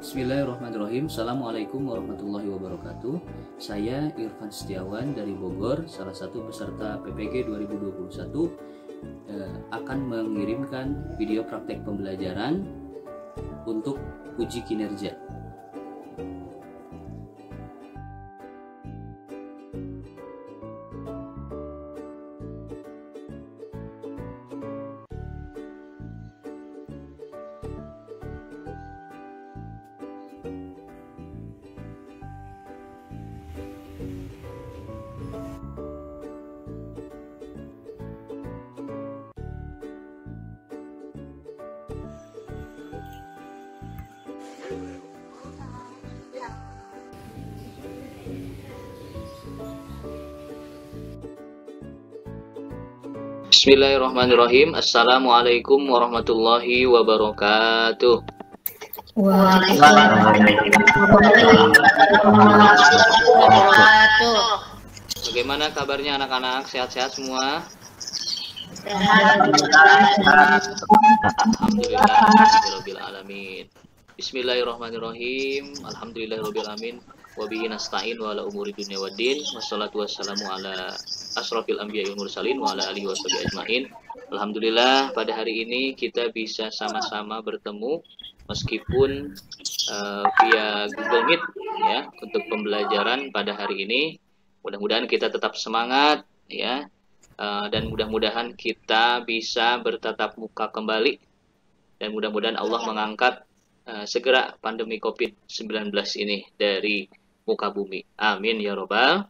Bismillahirrahmanirrahim. Assalamualaikum warahmatullahi wabarakatuh. Saya Irfan Setiawan dari Bogor, salah satu peserta PPG 2021, akan mengirimkan video praktek pembelajaran untuk uji kinerja. Bismillahirrahmanirrahim. Assalamualaikum warahmatullahi wabarakatuh. Bagaimana kabarnya anak-anak? Sehat-sehat semua? Alhamdulillahirobbilalamin. Bismillahirrahmanirrahim. Alhamdulillahirobbilalamin. Wabihi nasta'in wa ala umuri dunya waddin. Wassalatu wassalamu ala asrofil anbiya'i wal mursalin wa ala alihi washabihi ajmain. Alhamdulillah, pada hari ini kita bisa sama-sama bertemu meskipun via Google Meet ya untuk pembelajaran pada hari ini. Mudah-mudahan kita tetap semangat ya, dan mudah-mudahan kita bisa bertatap muka kembali, dan mudah-mudahan Allah mengangkat segera pandemi COVID-19 ini dari muka bumi. Amin ya robbal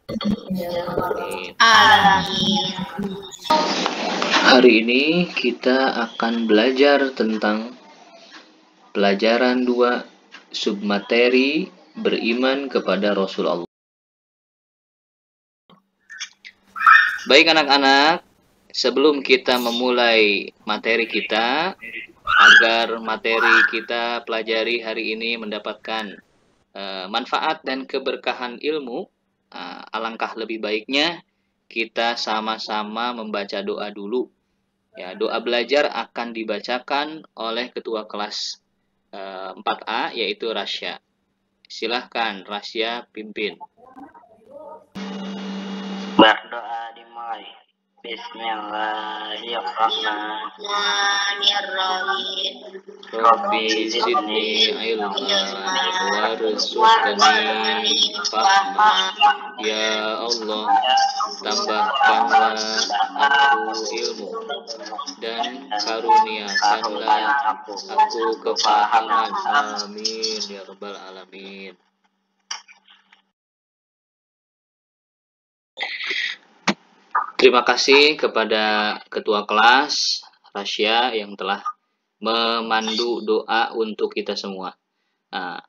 alamin. Hari ini kita akan belajar tentang pelajaran 2 submateri beriman kepada Rasulullah. Baik anak-anak, sebelum kita memulai materi kita, agar materi kita pelajari hari ini mendapatkan manfaat dan keberkahan ilmu, alangkah lebih baiknya kita sama-sama membaca doa dulu. Ya, doa belajar akan dibacakan oleh ketua kelas 4A, yaitu Rasya. Silahkan Rasya pimpin. Berdoa dimulai. Bismillahirrahmanirrahim. Rabbi zidni ilman warzuqni fahma. Ya Allah, tambahkanlah aku ilmu dan karuniakanlah aku kefahaman. Amin ya rabbal alamin. Terima kasih kepada ketua kelas Rasya yang telah memandu doa untuk kita semua. Nah,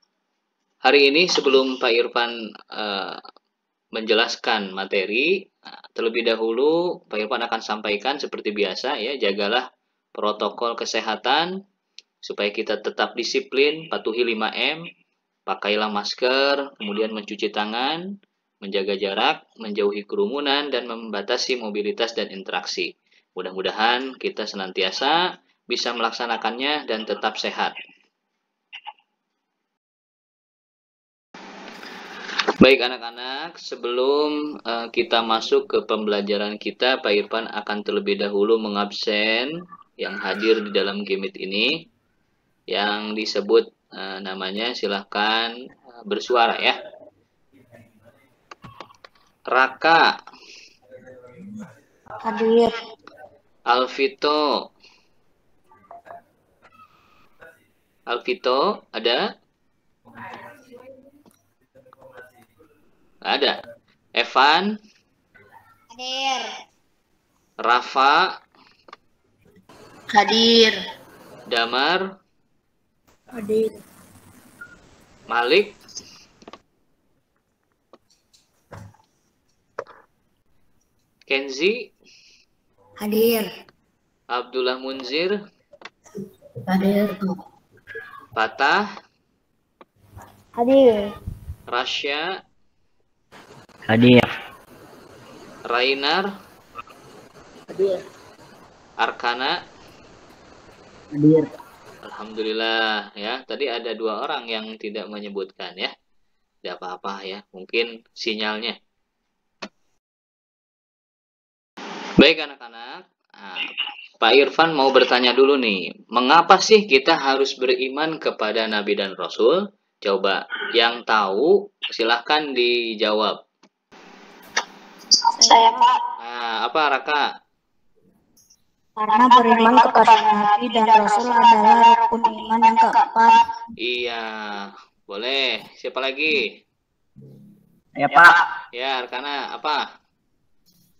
hari ini sebelum Pak Irfan menjelaskan materi, terlebih dahulu Pak Irfan akan sampaikan seperti biasa ya, jagalah protokol kesehatan supaya kita tetap disiplin, patuhi 5M, pakailah masker, kemudian mencuci tangan, menjaga jarak, menjauhi kerumunan, dan membatasi mobilitas dan interaksi. Mudah-mudahan kita senantiasa bisa melaksanakannya dan tetap sehat. Baik anak-anak, sebelum kita masuk ke pembelajaran kita, Pak Irfan akan terlebih dahulu mengabsen yang hadir di dalam Gmeet ini. Yang disebut namanya silahkan bersuara ya. Raka, hadir. Alvito, ada? Ada. Evan, Hadir. Rafa, Hadir. Damar, Hadir. Malik, Kenzi, Hadir. Abdullah Munzir, Hadir. Patah, Hadir. Rasya, Hadir. Rainar, Hadir. Arkana, Hadir. Alhamdulillah ya. Tadi ada 2 orang yang tidak menyebutkan ya. Tidak apa-apa ya. Mungkin sinyalnya. Baik anak-anak. Nah, Pak Irfan mau bertanya dulu nih. Mengapa sih kita harus beriman kepada Nabi dan Rasul? Coba yang tahu silahkan dijawab. Saya Pak. Nah, apa Raka? Karena beriman kepada Nabi dan Rasul adalah rukun iman yang keempat. Iya, boleh. Siapa lagi? Ya Pak, Ya, Arkana, apa?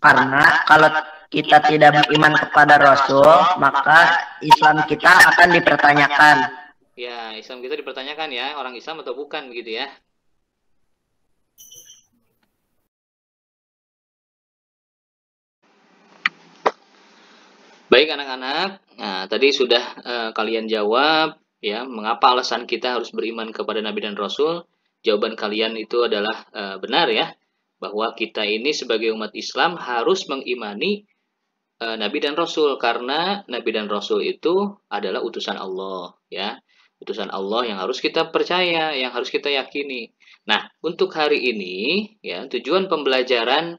karena kalau kita tidak beriman kepada Rasul, maka Islam kita akan dipertanyakan. Ya, Islam kita dipertanyakan ya, orang Islam atau bukan begitu ya. Baik anak-anak, nah tadi sudah kalian jawab ya, mengapa alasan kita harus beriman kepada Nabi dan Rasul? Jawaban kalian itu adalah benar ya, bahwa kita ini sebagai umat Islam harus mengimani Nabi dan Rasul karena Nabi dan Rasul itu adalah utusan Allah ya. Utusan Allah yang harus kita percaya, yang harus kita yakini. Nah, untuk hari ini ya, tujuan pembelajaran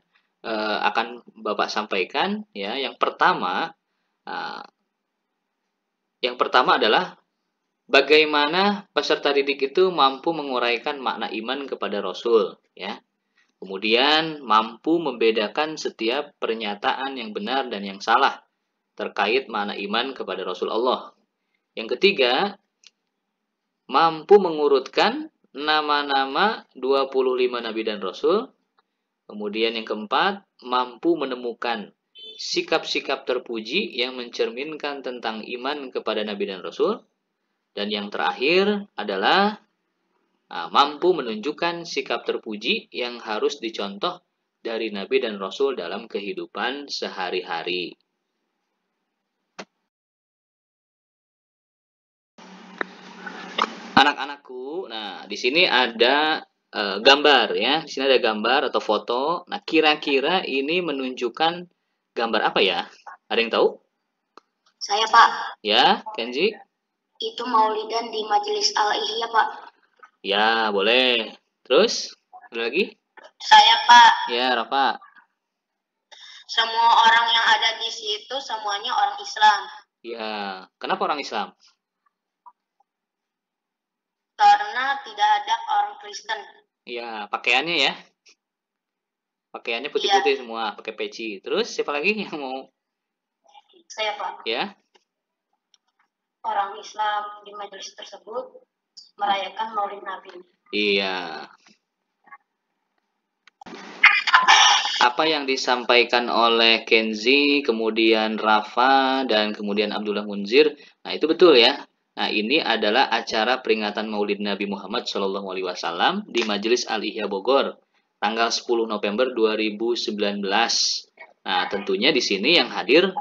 akan Bapak sampaikan ya. Yang pertama adalah bagaimana peserta didik itu mampu menguraikan makna iman kepada Rasul ya. Kemudian mampu membedakan setiap pernyataan yang benar dan yang salah terkait makna iman kepada Rasul Allah. Yang ketiga, mampu mengurutkan nama-nama 25 Nabi dan Rasul. Kemudian yang keempat, mampu menemukan sikap-sikap terpuji yang mencerminkan tentang iman kepada Nabi dan Rasul. Dan yang terakhir adalah mampu menunjukkan sikap terpuji yang harus dicontoh dari Nabi dan Rasul dalam kehidupan sehari-hari. Anak-anakku, nah di sini ada gambar ya. Di sini ada gambar atau foto. Nah, kira-kira ini menunjukkan gambar apa ya? Ada yang tahu? Saya Pak. Ya, Kenji? Itu maulidan di Majelis Al-Ihya Pak. Ya, boleh. Terus? Ada lagi? Saya Pak. Ya, Rafa. Semua orang yang ada di situ semuanya orang Islam. Ya, kenapa orang Islam? Karena tidak ada orang Kristen. Ya, pakaiannya ya. Pakaiannya putih-putih semua, pakai peci. Terus siapa lagi yang mau? Saya Pak. Ya. Orang Islam di majelis tersebut merayakan Maulid Nabi. Iya. Apa yang disampaikan oleh Kenzi, kemudian Rafa, dan kemudian Abdullah Munzir, nah itu betul ya. Nah ini adalah acara peringatan Maulid Nabi Muhammad SAW di Majelis Al-Ihya Bogor, tanggal 10 November 2019. Nah tentunya di sini yang hadir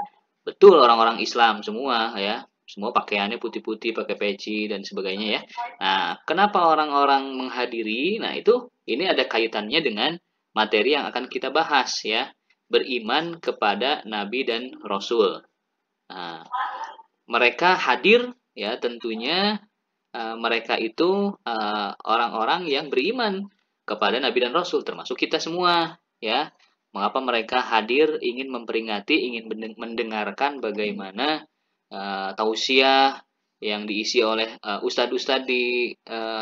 betul orang-orang Islam semua ya. Semua pakaiannya putih-putih, pakai peci, dan sebagainya ya. Nah kenapa orang-orang menghadiri? Nah ini ada kaitannya dengan materi yang akan kita bahas ya, beriman kepada Nabi dan Rasul. Nah, mereka hadir ya tentunya mereka itu orang-orang yang beriman kepada Nabi dan Rasul, termasuk kita semua ya. Mengapa mereka hadir ingin memperingati, ingin mendengarkan bagaimana tausiah yang diisi oleh ustadz-ustadz di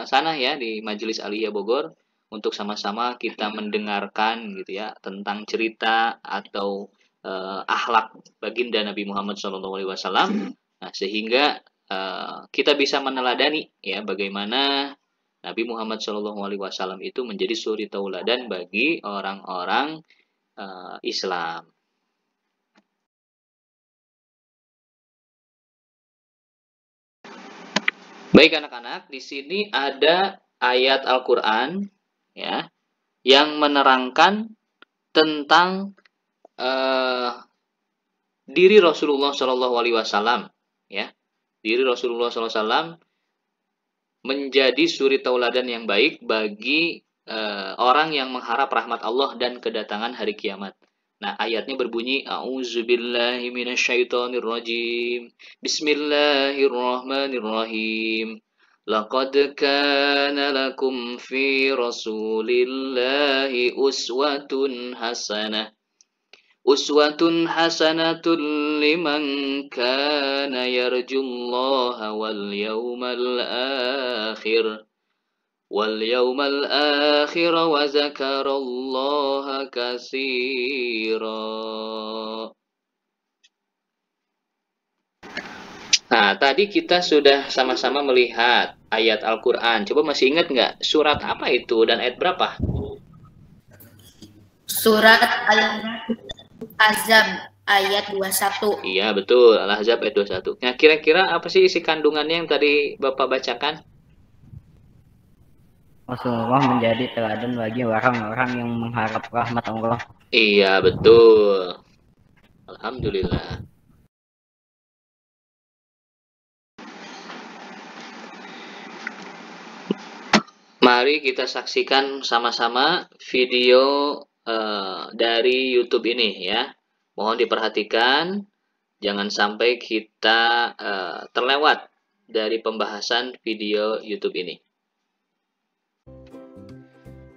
sana ya di Majelis Aliyah Bogor, untuk sama-sama kita mendengarkan gitu ya tentang cerita atau akhlak baginda Nabi Muhammad SAW. Nah, sehingga kita bisa meneladani ya bagaimana Nabi Muhammad SAW itu menjadi suri tauladan bagi orang-orang Islam. Baik anak-anak, di sini ada ayat Al-Qur'an ya yang menerangkan tentang diri Rasulullah SAW ya. Diri Rasulullah SAW menjadi suri tauladan yang baik bagi orang yang mengharap rahmat Allah dan kedatangan hari kiamat. Nah, ayatnya berbunyi A'udzubillahi minasyaitonirrajim. Bismillahirrahmanirrahim. Laqad kana lakum fi Rasulillahi uswatun hasanatun liman kana yarjullaha واليوم الآخر وذكر الله كثيرا. Nah, tadi kita sudah sama-sama melihat ayat Al-Quran. Coba masih ingat nggak surat apa itu dan ayat berapa? Surat Al-Ahzab ayat 21. Iya, betul. Al-Ahzab ayat 21. Nah, kira-kira apa sih isi kandungannya yang tadi Bapak bacakan? Rasulullah menjadi teladan bagi orang-orang yang mengharap rahmat Allah. Iya, betul. Alhamdulillah. Mari kita saksikan sama-sama video dari YouTube ini ya. Mohon diperhatikan, jangan sampai kita terlewat dari pembahasan video YouTube ini.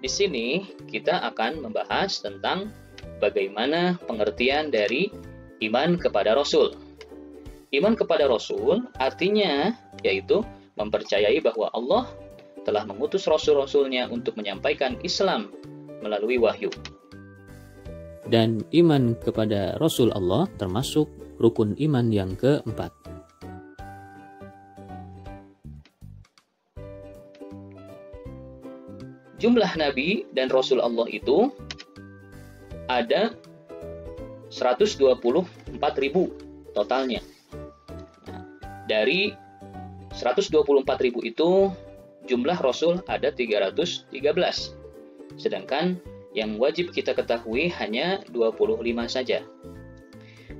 Di sini kita akan membahas tentang bagaimana pengertian dari iman kepada Rasul. Iman kepada Rasul artinya yaitu mempercayai bahwa Allah telah mengutus Rasul-Rasulnya untuk menyampaikan Islam melalui wahyu. Dan iman kepada Rasul Allah termasuk rukun iman yang keempat. Jumlah Nabi dan Rasul Allah itu ada 124.000 totalnya. Nah, dari 124.000 itu jumlah Rasul ada 313. Sedangkan yang wajib kita ketahui hanya 25 saja.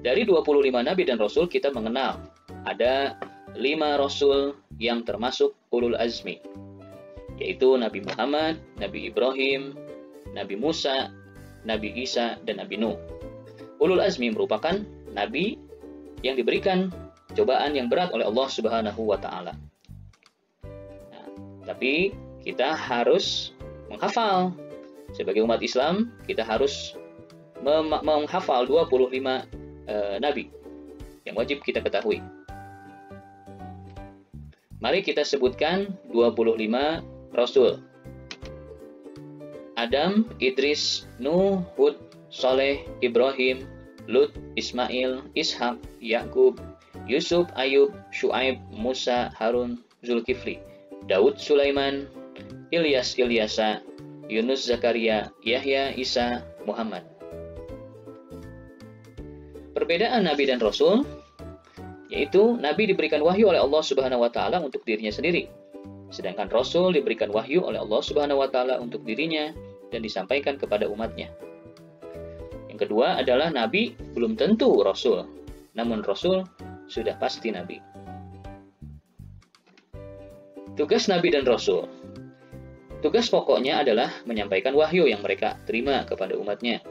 Dari 25 Nabi dan Rasul kita mengenal ada 5 Rasul yang termasuk ulul azmi, yaitu Nabi Muhammad, Nabi Ibrahim, Nabi Musa, Nabi Isa, dan Nabi Nuh. Ulul azmi merupakan Nabi yang diberikan cobaan yang berat oleh Allah Subhanahu wa Ta'ala. Nah, tapi kita harus menghafal. Sebagai umat Islam, kita harus menghafal 25 Nabi yang wajib kita ketahui. Mari kita sebutkan 25 Rasul. Adam, Idris, Nuh, Hud, Saleh, Ibrahim, Lut, Ismail, Ishak, Yakub, Yusuf, Ayub, Syuaib, Musa, Harun, Zulkifli, Daud, Sulaiman, Ilyas, Ilyasa, Yunus, Zakaria, Yahya, Isa, Muhammad. Perbedaan Nabi dan Rasul yaitu Nabi diberikan wahyu oleh Allah Subhanahu wa Ta'ala untuk dirinya sendiri, sedangkan Rasul diberikan wahyu oleh Allah Subhanahu wa Ta'ala untuk dirinya dan disampaikan kepada umatnya. Yang kedua adalah Nabi belum tentu Rasul, namun Rasul sudah pasti Nabi. Tugas Nabi dan Rasul. Tugas pokoknya adalah menyampaikan wahyu yang mereka terima kepada umatnya.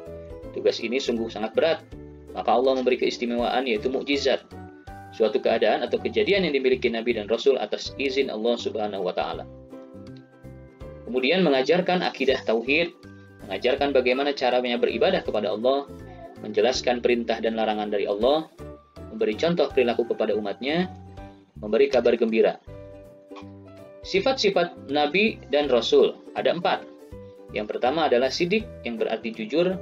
Tugas ini sungguh sangat berat, maka Allah memberi keistimewaan yaitu mukjizat, suatu keadaan atau kejadian yang dimiliki Nabi dan Rasul atas izin Allah Subhanahu wa Ta'ala. Kemudian mengajarkan akidah tauhid, mengajarkan bagaimana caranya beribadah kepada Allah, menjelaskan perintah dan larangan dari Allah, memberi contoh perilaku kepada umatnya, memberi kabar gembira. Sifat-sifat Nabi dan Rasul ada 4. Yang pertama adalah sidik, yang berarti jujur,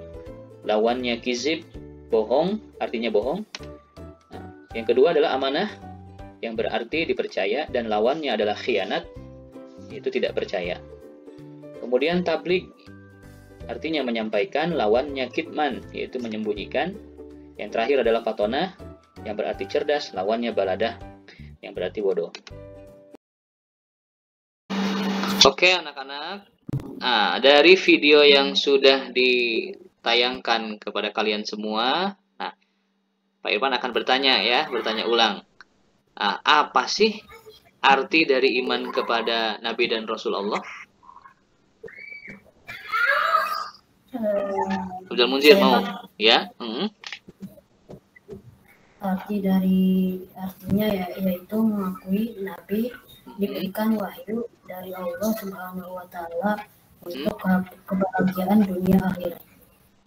lawannya kizib, bohong, artinya bohong. Nah, yang kedua adalah amanah, yang berarti dipercaya, dan lawannya adalah khianat, yaitu tidak percaya. Kemudian tabligh, artinya menyampaikan, lawannya kitman, yaitu menyembunyikan. Yang terakhir adalah fatonah, yang berarti cerdas, lawannya baladah, yang berarti bodoh. Oke anak-anak, dari video yang sudah ditayangkan kepada kalian semua, Pak Irfan akan bertanya ulang. Apa sih arti dari iman kepada Nabi dan Rasul Allah? Abdul Munzir Saya, mau? Pak. Ya. Artinya ya yaitu mengakui Nabi diberikan wahyu dari Allah Subhanahu wa taala untuk kebahagiaan dunia akhirat.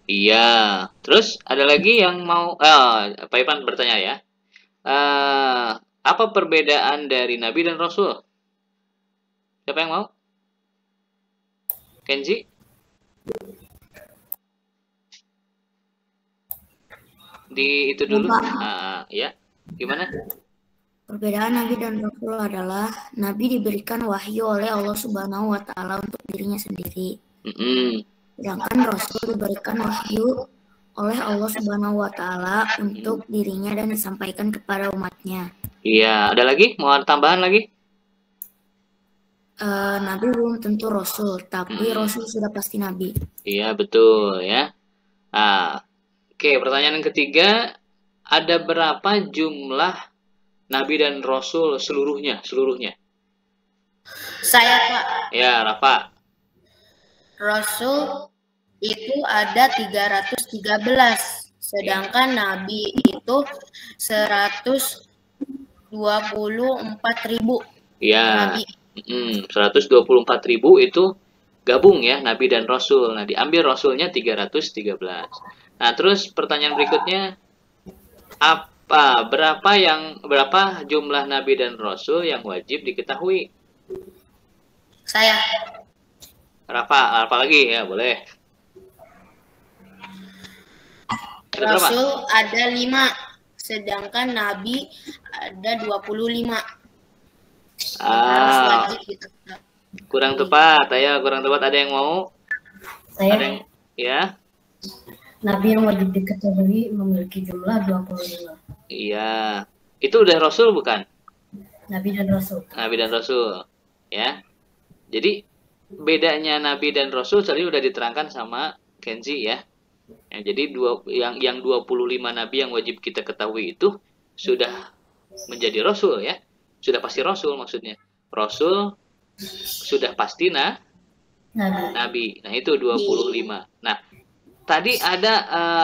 Iya. Terus ada lagi yang mau Pak Ivan bertanya ya. Apa perbedaan dari Nabi dan Rasul? Siapa yang mau? Kenji? Di itu dulu. Ya. Gimana? Perbedaan Nabi dan Rasul adalah Nabi diberikan wahyu oleh Allah Subhanahu wa taala untuk dirinya sendiri. Sedangkan Rasul diberikan wahyu oleh Allah Subhanahu wa taala untuk dirinya dan disampaikan kepada umatnya. Iya, ada lagi? Mau ada tambahan lagi? Nabi belum tentu Rasul, tapi Rasul sudah pasti Nabi. Iya, betul ya. Oke, pertanyaan yang ketiga, ada berapa jumlah Nabi dan Rasul seluruhnya? Saya, Pak. Ya, Rafa. Rasul itu ada 313, sedangkan Nabi itu 124.000. Ya, Nabi. 124.000 itu gabung ya, Nabi dan Rasul. Nah, diambil Rasulnya 313. Nah, terus pertanyaan berikutnya, berapa jumlah Nabi dan Rasul yang wajib diketahui? Saya. Rafa lagi ya, boleh. Ada berapa? Rasul ada 5, sedangkan Nabi ada 25. Harus wajib gitu. Kurang tepat, kurang tepat. Ada yang mau? Saya. Ada yang, ya? Nabi yang wajib diketahui memiliki jumlah 25. Iya. Itu udah Rasul bukan? Nabi dan Rasul. Nabi dan Rasul. Ya. Jadi bedanya Nabi dan Rasul tadi udah diterangkan sama Kenzi ya. Jadi yang 25 Nabi yang wajib kita ketahui itu sudah menjadi Rasul ya. Sudah pasti Rasul maksudnya. Rasul sudah pasti Nabi. Nah, itu 25. Nah, tadi ada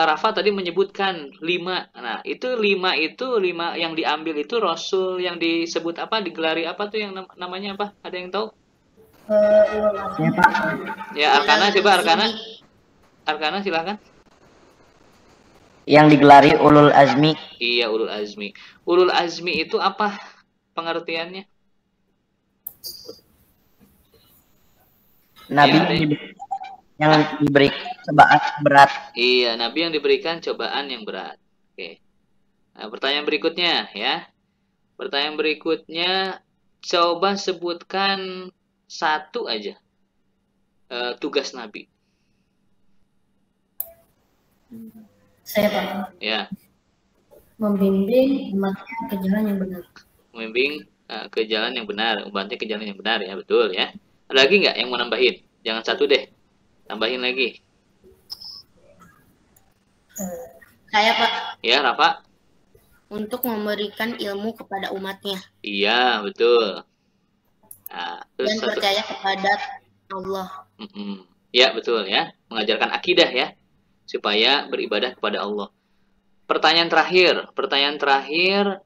Rafa tadi menyebutkan 5. Nah, itu 5 yang diambil itu Rasul yang disebut apa? Digelari apa tuh yang namanya apa? Ada yang tahu? Ya, Arkana, coba Arkana. Arkana silakan. Yang digelari Ulul Azmi. Iya, Ulul Azmi. Ulul Azmi itu apa pengertiannya? Nabi yang diberi cobaan berat. Iya, Nabi yang diberikan cobaan yang berat. Oke. Nah, pertanyaan berikutnya ya. Pertanyaan berikutnya, coba sebutkan satu aja tugas Nabi. Saya, Pak. Ya. Membimbing umatnya ke jalan yang benar. Membimbing ke jalan yang benar, umatnya ke jalan yang benar ya, betul ya. Ada lagi nggak yang mau nambahin? Jangan satu deh, tambahin lagi. Saya, Pak. Ya, Rafa. Untuk memberikan ilmu kepada umatnya. Iya, betul. Nah, terus dan percaya kepada Allah. Ya, betul ya. Mengajarkan akidah ya, supaya beribadah kepada Allah. Pertanyaan terakhir,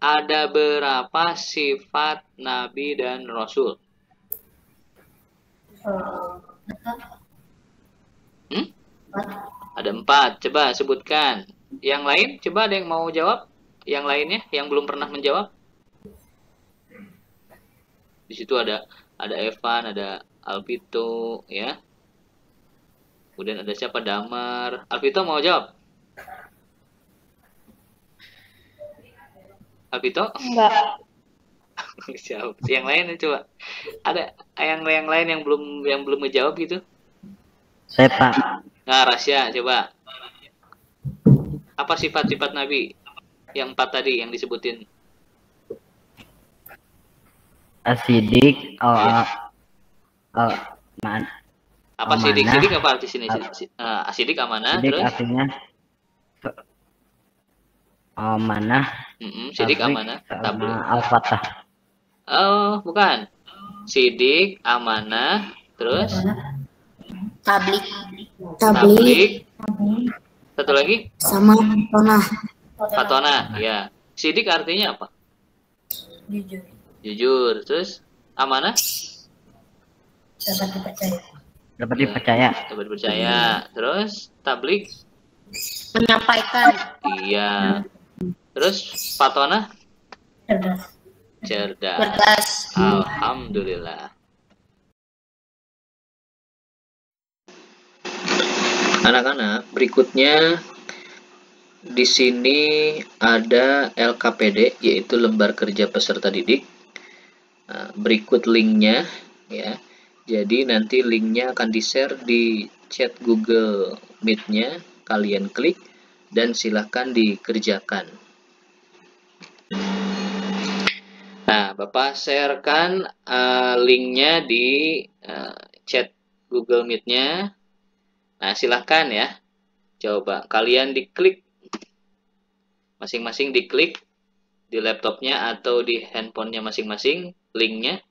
ada berapa sifat Nabi dan Rasul? Ada 4. Coba sebutkan. Yang lain, coba ada yang mau jawab? Yang lainnya, yang belum pernah menjawab? Di situ ada Evan, ada Alvito, ya. Kemudian ada siapa? Damar. Alvito mau jawab? Alvito? Enggak. Jawab. Yang lain coba. Ada yang lain yang belum ngejawab gitu? Saya, Pak. Nah, Rasya, coba. Apa sifat-sifat Nabi? Yang 4 tadi yang disebutin. Asidik, apa sidik? Sidik apa arti sini? Asidik amanah. Sidik Terus? artinya amanah. Sidik amanah. Tabligh. Al-Fatah. Oh, bukan. Sidik amanah. Terus? Tabligh. Tablik. Satu lagi? Sama fatonah. Fatonah, ya. Sidik artinya apa? Jujur. Jujur. Terus amanah? Dapat dipercaya. Dapat dipercaya. Dapat dipercaya. Terus tablik? Menyampaikan. Iya. Terus fatonah? Cerdas. Cerdas. Alhamdulillah. Anak-anak, berikutnya di sini ada LKPD, yaitu lembar kerja peserta didik. Nah, berikut linknya ya. Jadi nanti linknya akan di-share di chat Google Meet-nya. Kalian klik dan silahkan dikerjakan. Nah, Bapak sharekan linknya di chat Google Meet-nya. Nah, silahkan ya. Coba kalian diklik. Masing-masing diklik di laptopnya atau di handphonenya masing-masing linknya.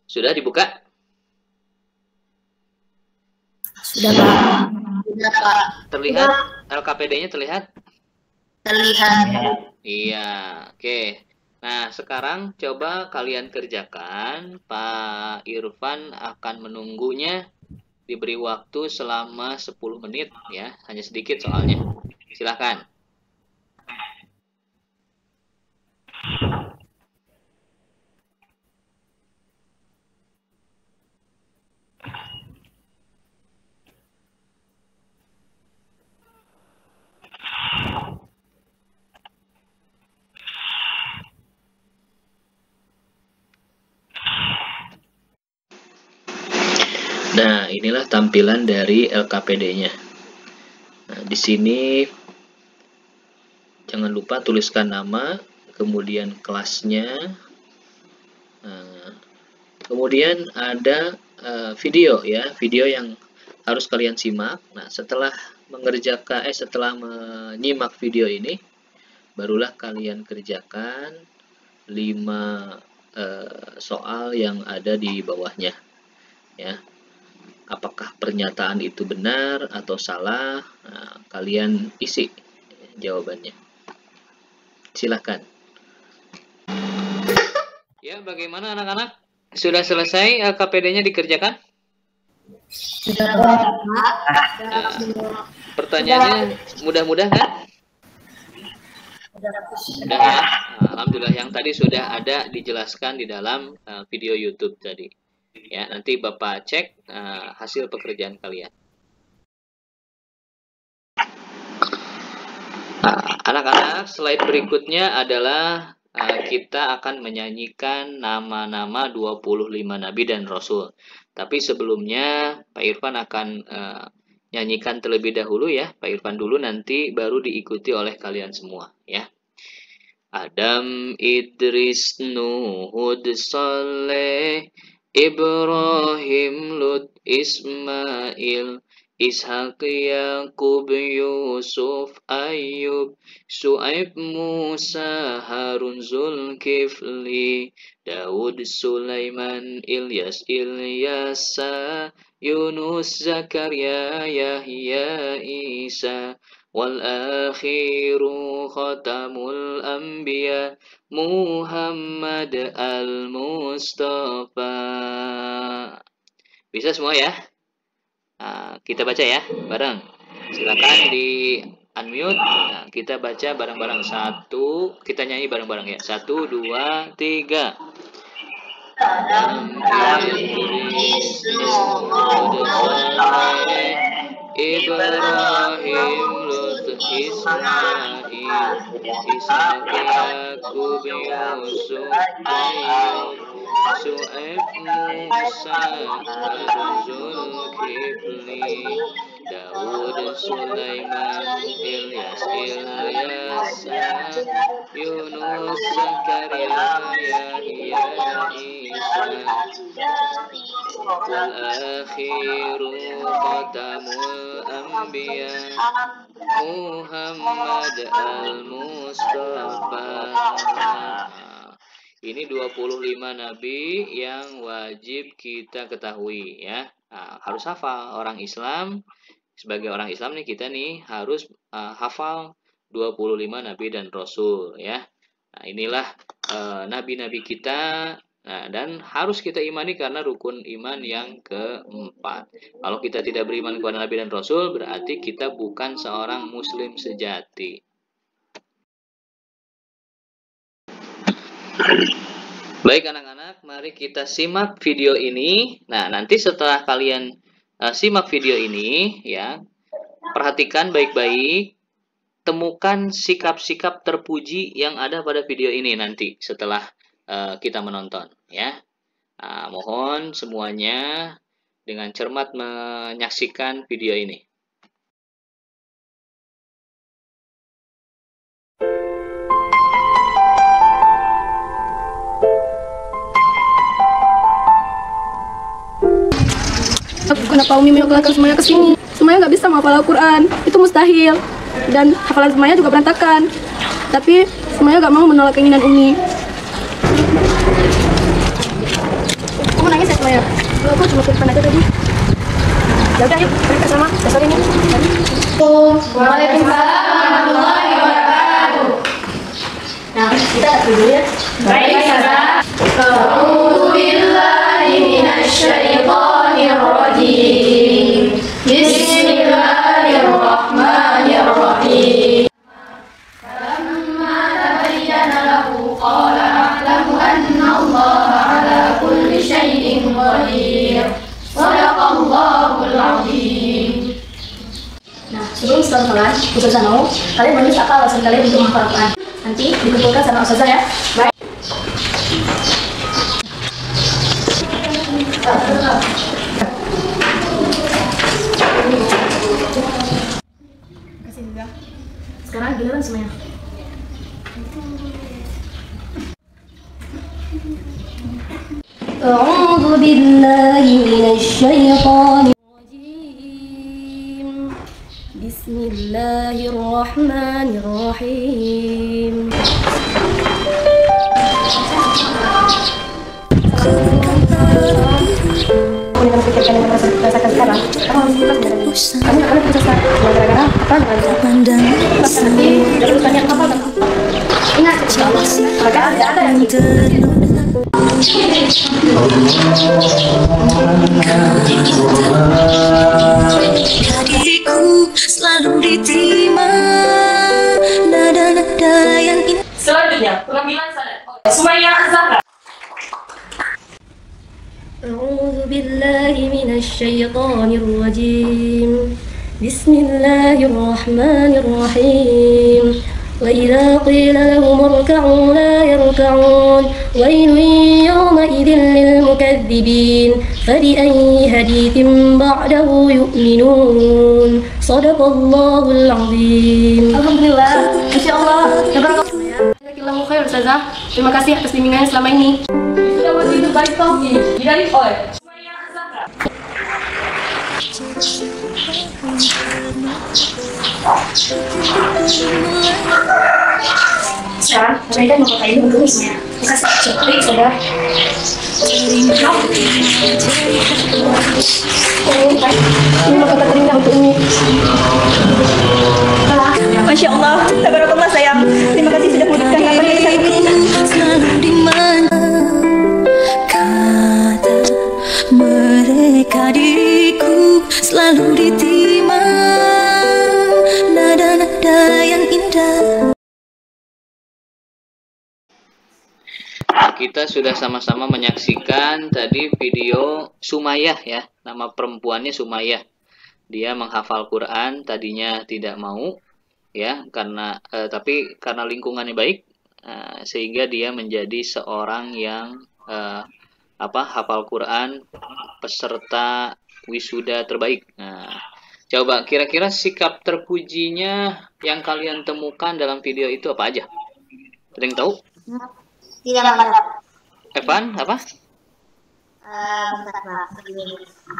Sudah dibuka? Sudah, Pak. Sudah, Pak. Terlihat? LKPD-nya terlihat? Terlihat. Iya, oke. Nah, sekarang coba kalian kerjakan. Pak Irfan akan menunggunya. Diberi waktu selama 10 menit ya, hanya sedikit soalnya. Silahkan. Nah, inilah tampilan dari LKPD-nya. Nah, di sini jangan lupa tuliskan nama, kemudian kelasnya. Nah, kemudian ada video ya, video yang harus kalian simak. Nah, setelah menyimak video ini, barulah kalian kerjakan 5 soal yang ada di bawahnya ya. Apakah pernyataan itu benar atau salah? Nah, kalian isi jawabannya. Silakan. Ya, bagaimana anak-anak? Sudah selesai LKPD-nya dikerjakan? Sudah, Pak. Nah, pertanyaannya mudah-mudah kan? Sudah ya. Alhamdulillah, yang tadi sudah ada dijelaskan di dalam video YouTube tadi. Ya, nanti Bapak cek hasil pekerjaan kalian. Anak-anak, slide berikutnya adalah kita akan menyanyikan nama-nama 25 Nabi dan Rasul. Tapi sebelumnya Pak Irfan akan nyanyikan terlebih dahulu ya. Pak Irfan dulu, nanti baru diikuti oleh kalian semua ya. Adam, Idris, Nuh, Hud, Saleh, Ibrahim, Lut, Ismail, Ishaq, Yaqub, Yusuf, Ayub, Su'aib, Musa, Harun, Zulkifli, Daud, Sulaiman, Ilyas, Ilyasa, Yunus, Zakaria, Yahya, Isa, wal akhiru khatamul anbiya Muhammad al-Mustafa. Bisa semua ya? Nah, kita baca ya bareng. Silakan di unmute. Nah, kita baca bareng-bareng. Kita nyanyi bareng-bareng ya. 1, 2, 3. Adam, Idris, Nuh, Saleh, Ibrahim, Lut, Ismail, Ishaq, Yaqub, Yusuf, Ayub, Su'aib, Musa, Harun, Zulkifli, Daud, Sulaiman, Ilyas, Ilyasa, Yunus, Zakaria, Yahya, Isa, wal akhiru khatamul anbiya Muhammad al-Mustafa. Ini 25 nabi yang wajib kita ketahui ya. Nah, harus hafal. Orang Islam, sebagai orang Islam nih kita nih harus hafal 25 nabi dan rasul ya. Nah, inilah nabi-nabi kita. Nah, dan harus kita imani karena rukun iman yang keempat. Kalau kita tidak beriman kepada nabi dan rasul, berarti kita bukan seorang muslim sejati. Baik anak-anak, mari kita simak video ini. Nah, nanti setelah kalian simak video ini ya, perhatikan baik-baik, temukan sikap-sikap terpuji yang ada pada video ini nanti setelah kita menonton ya. Nah, mohon semuanya dengan cermat menyaksikan video ini. Kenapa Umi menyekolahkan semuanya ke sini? Semuanya nggak bisa menghafal Al-Quran, itu mustahil. Dan hafalan semuanya juga berantakan. Tapi semuanya nggak mau menolak keinginan Umi. Kamu nangis ya semuanya? Aku cuma kedepan aja tadi. Ya udah yuk, mereka sama dasar ini. Waalaikumsalam warahmatullahi wabarakatuh. Nah, kita dulu ya. Baik, Sarah. A'udzu billahi minasyaitonir rajim. Bismillahirrahmanirrahim. Falamma tabayyana lahu qala a'lamu anna Allaha 'ala kulli syai'in qadir. Shadaqallahul 'azim. Nah, sebelum sholat, Ustazah mau kalian menulis apa alasan kalian untuk menghafal Al-Quran. Nanti dikumpulkan sama Ustazah ya. Baik. Kasih juga. Sekarang giliran semuanya. A'udzu billahi minasyaitonir rajim. Bismillahirrahmanirrahim. Kamu yang pikirkan yang rasakan sekarang, kamu harus ikhlas dari ini. Kamu akan bisa gara-gara apa dengan tapi dari tanya apa kan? Ingat, maka ada yang hatiku selalu diterima nada-nada yang indah. Selanjutnya, pengambilan sadat. Sumayyah Az-Zahra. أعوذ بالله من الشيطان الرجيم بسم الله الرحمن الرحيم وإذا قيل لهم اركعوا لا يركعون ويل يومئذ للمكذبين فبأي حديث بعده يؤمنون صدق الله العظيم. Alhamdulillah, Masya Allah, Jazakallahu khair Ustazah. Terima kasih atas bimbingannya selama ini. Sudah waktu itu baik tauhid didalil oleh Sumayyah Az-Zahra. Sekarang, Raida mau pakai ini untuk tulisnya. Kasih baik sudah. Ini mau kata terindah untuk ini. Masya Allah, tabarakallah sayang. Terima kasih sudah mewujudkan apa yang saya inginkan. Selalu di mana kata mereka diriku selalu diterima nada-nada yang indah. Kita sudah sama-sama menyaksikan tadi video Sumayyah ya, nama perempuannya Sumayyah. Dia menghafal Quran, tadinya tidak mau ya, tapi karena lingkungannya baik sehingga dia menjadi seorang yang hafal Quran, peserta wisuda terbaik. Nah, coba kira-kira sikap terpujinya yang kalian temukan dalam video itu apa aja? Ada yang tahu? Tidak mantap. Evan, apa?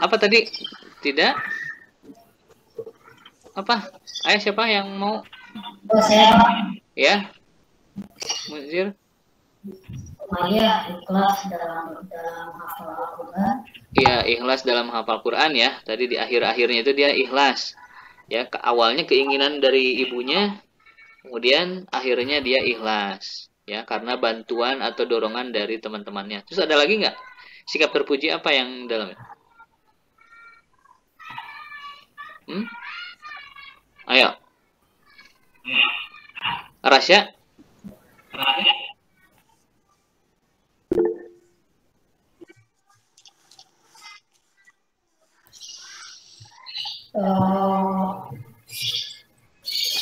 Apa tadi? Tidak? Apa? Ayo siapa yang mau? Ya? Muzir? Sumayyah ikhlas dalam hafal Al-Quran. Iya, ikhlas dalam hafal Quran ya. Tadi di akhir-akhirnya itu dia ikhlas. Ya, awalnya keinginan dari ibunya, kemudian akhirnya dia ikhlas. Ya, karena bantuan atau dorongan dari teman-temannya. Terus ada lagi nggak? Sikap terpuji apa yang dalamnya? Ayo. Rasya?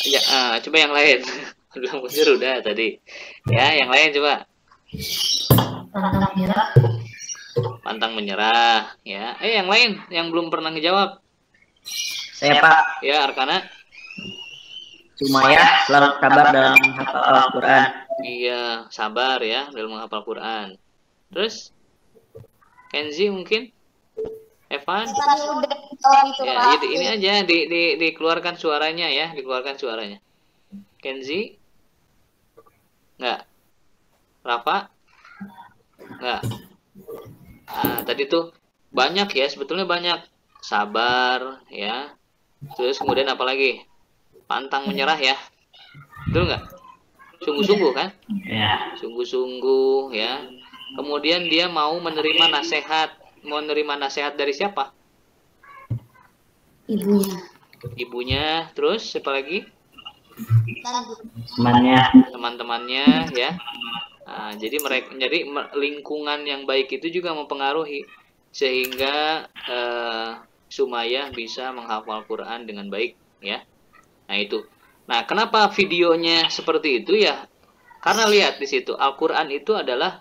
Ya, coba yang lain. Belum muncul udah tadi. Ya, yang lain coba. Pantang menyerah. Ya, yang lain yang belum pernah ngejawab. Saya Pak. Ya, Arkana. Sumayyah selalu sabar dalam menghafal Al-Quran. Iya, sabar ya dalam menghafal Quran. Terus Kenzi mungkin? Evan? Ya, ini aja dikeluarkan suaranya ya, dikeluarkan suaranya. Kenzi? Enggak. Rafa? Enggak. Tadi tuh banyak ya, sebetulnya banyak. Sabar ya. Terus kemudian apa lagi? Pantang menyerah ya. Betul nggak? Sungguh-sungguh kan? Ya. Sungguh-sungguh ya. Kemudian dia mau menerima nasihat. Mau menerima nasihat dari siapa? Ibunya. Ibunya. Terus siapa lagi? Temannya. Teman-temannya ya. Jadi lingkungan yang baik itu juga mempengaruhi sehingga Sumayyah bisa menghafal Quran dengan baik ya. Nah itu. Nah, kenapa videonya seperti itu ya? Karena lihat di situ Al-Quran itu adalah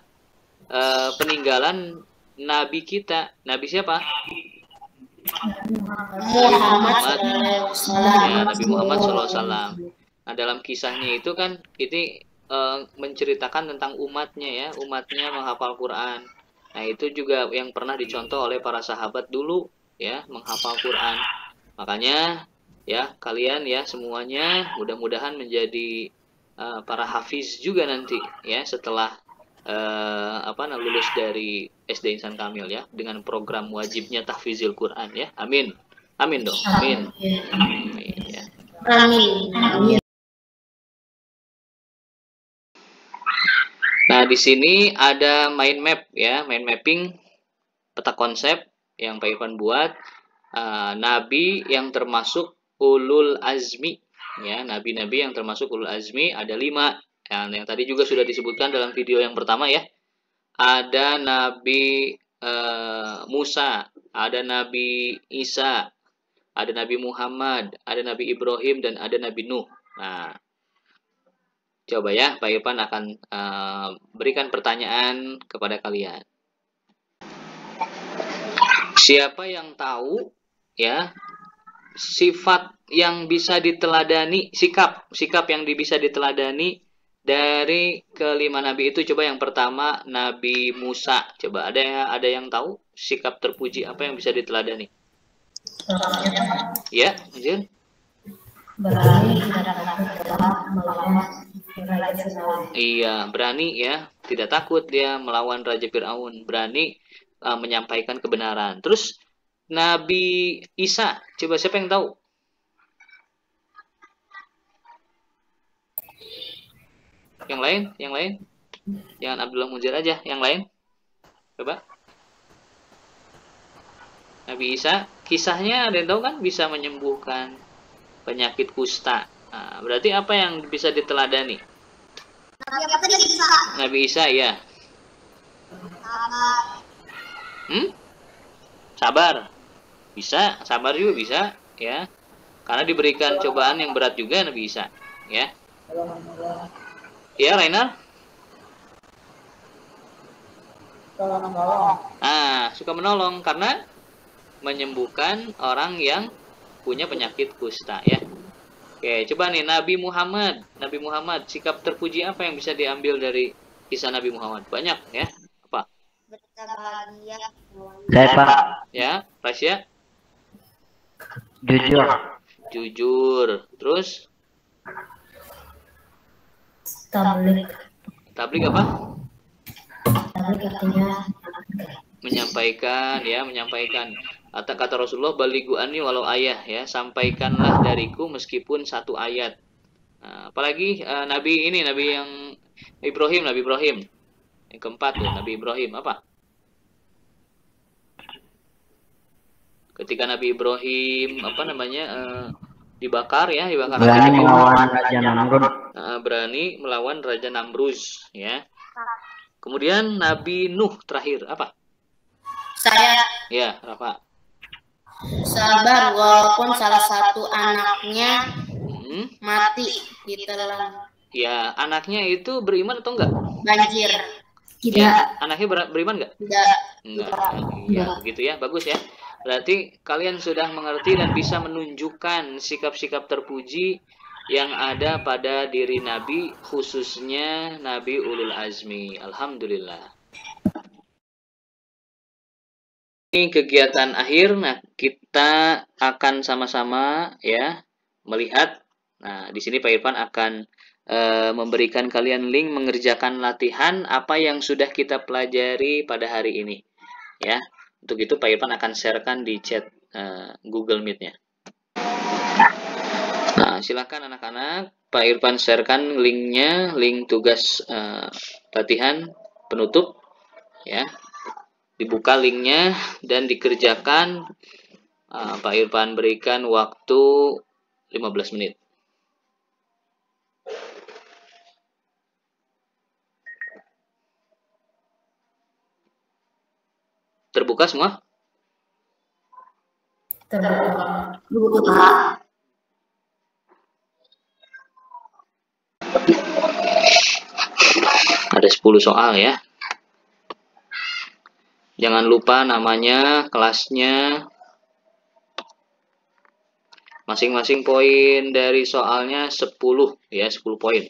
peninggalan Nabi kita. Nabi siapa? Muhammad. Ya, Nabi Muhammad SAW. Nah, dalam kisahnya itu kan ini menceritakan tentang umatnya ya, umatnya menghafal Quran. Nah, itu juga yang pernah dicontoh oleh para sahabat dulu ya, menghafal Quran. Makanya ya kalian ya semuanya mudah-mudahan menjadi para hafiz juga nanti ya setelah lulus dari SD Insan Kamil ya dengan program wajibnya tahfizil Quran ya. Amin. Amin dong. Amin. Amin ya. Amin. Nah, di sini ada mind map ya, mind mapping peta konsep yang Pak Irfan buat. Nabi yang termasuk ulul azmi ya, nabi-nabi yang termasuk ulul azmi ada 5 yang tadi juga sudah disebutkan dalam video yang pertama ya. Ada Nabi Musa, ada Nabi Isa, ada Nabi Muhammad, ada Nabi Ibrahim, dan ada Nabi Nuh. Nah, coba ya Pak Irfan akan berikan pertanyaan kepada kalian. Siapa yang tahu ya sifat yang bisa diteladani, sikap yang bisa diteladani dari kelima nabi itu? Coba yang pertama Nabi Musa. Coba ada yang tahu sikap terpuji apa yang bisa diteladani? Ya, Anjir. Berani tidak takut dalam melawan Raja Firaun. Iya, berani ya, tidak takut dia melawan Raja Firaun, berani menyampaikan kebenaran. Terus Nabi Isa, coba siapa yang tahu? Yang lain? Jangan Abdullah Munzir aja, yang lain? Coba. Nabi Isa, kisahnya ada yang tahu kan? Bisa menyembuhkan penyakit kusta. Nah, berarti apa yang bisa diteladani? Nabi Isa ya. Sabar. Bisa, sabar juga bisa ya. Karena diberikan cobaan yang berat juga Nabi Isa, ya. Ya, Rainer? Suka menolong karena menyembuhkan orang yang punya penyakit kusta, ya. Oke, coba nih Nabi Muhammad, sikap terpuji apa yang bisa diambil dari kisah Nabi Muhammad? Banyak, ya. Apa? Saya Pak. Ya, Rasya? Jujur. Terus? Tablik Tablik apa? balik artinya menyampaikan, ya, menyampaikan. Kata Rasulullah, balighu anni walau ayah, ya, sampaikanlah dariku meskipun satu ayat. Nah, apalagi nabi ini, nabi yang Ibrahim yang keempat tuh, Nabi Ibrahim apa? Ketika Nabi Ibrahim dibakar, ya, dibakar berani melawan Raja Namrud. Berani melawan Raja Namruz, ya. Kemudian Nabi Nuh terakhir apa? Saya. Ya, Rafa. Sabar walaupun salah satu anaknya mati ditelan. Ya, anaknya itu beriman atau enggak? Banjir. Tidak. Ya, anaknya beriman enggak? Tidak. Enggak. Ya, begitu ya. Bagus ya. Berarti kalian sudah mengerti dan bisa menunjukkan sikap-sikap terpuji yang ada pada diri Nabi, khususnya Nabi Ulul Azmi. Alhamdulillah. Ini kegiatan akhir. Nah, kita akan sama-sama, ya, melihat. Nah, di sini Pak Irfan akan memberikan kalian link mengerjakan latihan apa yang sudah kita pelajari pada hari ini, ya. Untuk itu Pak Irfan akan sharekan di chat Google Meet-nya. Nah, silakan anak-anak, Pak Irfan sharekan linknya, link tugas latihan penutup, ya. Dibuka linknya dan dikerjakan. Pak Irfan berikan waktu 15 menit. Terbuka semua? Terbuka. Ada 10 soal, ya. Jangan lupa namanya, kelasnya, masing-masing poin dari soalnya 10, ya, 10 poin.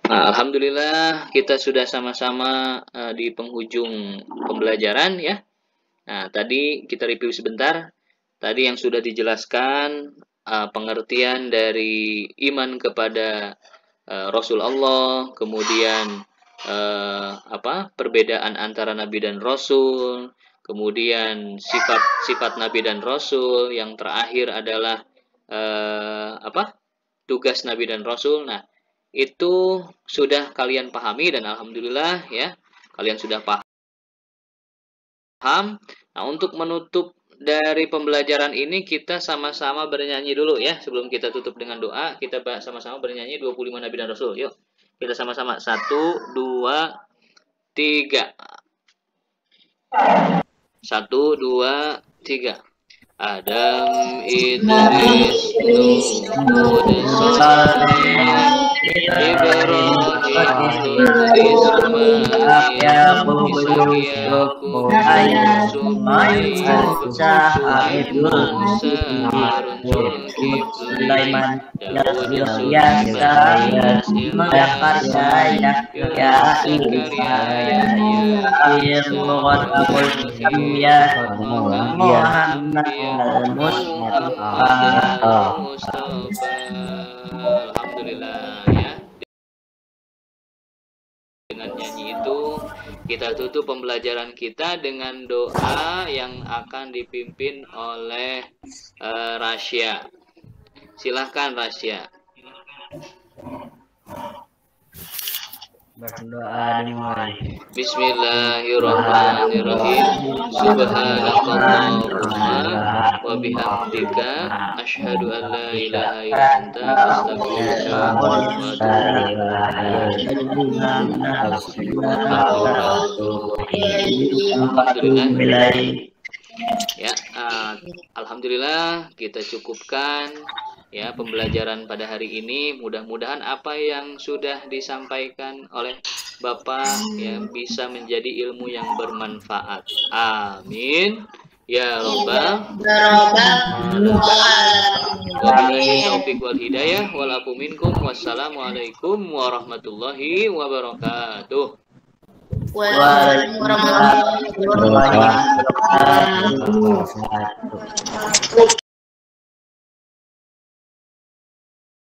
Nah, alhamdulillah kita sudah sama-sama di penghujung pembelajaran, ya. Nah, tadi kita review sebentar. Tadi yang sudah dijelaskan pengertian dari iman kepada Rasul Allah, kemudian perbedaan antara Nabi dan Rasul, kemudian sifat Nabi dan Rasul, yang terakhir adalah tugas Nabi dan Rasul. Nah, itu sudah kalian pahami dan alhamdulillah, ya, kalian sudah paham. Nah, untuk menutup dari pembelajaran ini kita sama-sama bernyanyi dulu, ya. Sebelum kita tutup dengan doa, kita sama-sama bernyanyi 25 Nabi dan Rasul. Yuk, kita sama-sama. 1, 2, 3. 1, 2, 3. Adam, Idris, Nuh, Saleh, Ibrahim, alhamdulillah, ya. Dengan nyanyi itu kita tutup pembelajaran kita dengan doa yang akan dipimpin oleh Rasya. Silahkan Rasya. Berdoa dimulai. Bismillahirrahmanirrahim. Subhanakallahumma wa bihamdika asyhadu an la ilaha illa anta astaghfiruka wa atubu ilaik. Ya, alhamdulillah kita cukupkan, ya, pembelajaran pada hari ini. Mudah-mudahan apa yang sudah disampaikan oleh Bapak, ya, bisa menjadi ilmu yang bermanfaat. Amin. Ya Rabbal alamin. Wabillahi taufiq wal hidayah wal afu minkum. Wassalamualaikum warahmatullahi wabarakatuh. Waalaikumsalam warahmatullahi wabarakatuh.